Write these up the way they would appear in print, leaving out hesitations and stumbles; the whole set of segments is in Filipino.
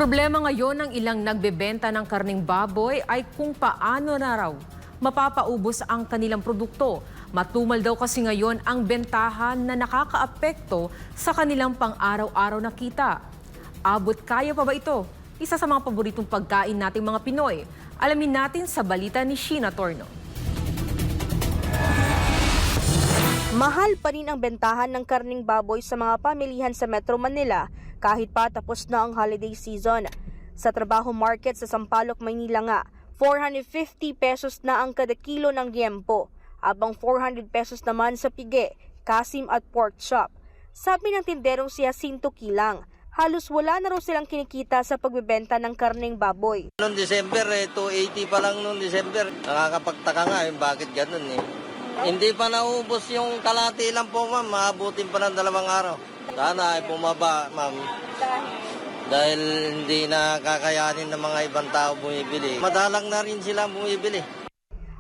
Problema ngayon ng ilang nagbebenta ng karning baboy ay kung paano na raw mapapaubos ang kanilang produkto. Matumal daw kasi ngayon ang bentahan na nakakaapekto sa kanilang pang-araw-araw na kita. Abot kaya pa ba ito? Isa sa mga paboritong pagkain nating mga Pinoy. Alamin natin sa balita ni Sheena Torno. Mahal pa rin ang bentahan ng karning baboy sa mga pamilihan sa Metro Manila kahit pa tapos na ang holiday season. Sa trabaho market sa Sampaloc, Maynila nga, 450 pesos na ang kada kilo ng liempo, habang 400 pesos naman sa pige, kasim at pork chop. Sabi ng tinderong si Jacinto Kilang, halos wala na raw silang kinikita sa pagbebenta ng karning baboy. Noong December, 280 pa lang noong December. Nakakapagtaka nga bakit ganun eh. Hindi pa naubos yung kalahati lang po, ma'am. Maabutin pa ng 2 araw. Sana ay bumaba, ma'am. Dahil hindi na kakayanin ng mga ibang tao bumibili. Madalang na rin sila bumibili.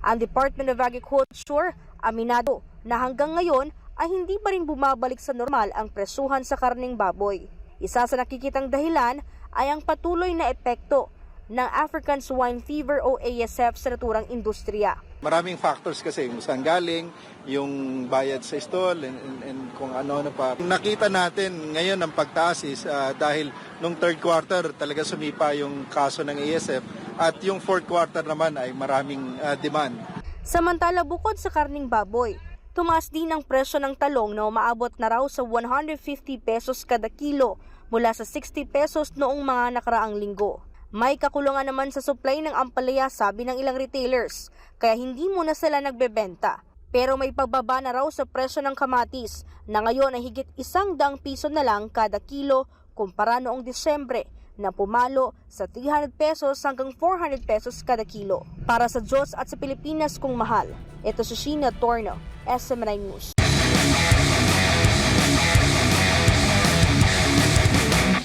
Ang Department of Agriculture aminado na hanggang ngayon ay hindi pa rin bumabalik sa normal ang presuhan sa karning baboy. Isa sa nakikitang dahilan ay ang patuloy na epekto ng African Swine Fever o ASF sa naturang industriya. Maraming factors kasi, kung saan galing, yung bayad sa stall, and kung ano-ano pa. Nakita natin ngayon ang pagtaas is dahil nung third quarter talaga sumipa yung kaso ng ASF at yung fourth quarter naman ay maraming demand. Samantala bukod sa karning baboy, tumaas din ang presyo ng talong na umaabot na raw sa 150 pesos kada kilo mula sa 60 pesos noong mga nakaraang linggo. May kakulangan naman sa supply ng ampalaya, sabi ng ilang retailers, kaya hindi muna sila nagbebenta. Pero may pagbaba na raw sa presyo ng kamatis na ngayon ay higit 100 piso na lang kada kilo kumpara noong Disyembre na pumalo sa 300 pesos hanggang 400 pesos kada kilo. Para sa Diyos at sa Pilipinas kung mahal, ito si Sheena Torno, SMNI News.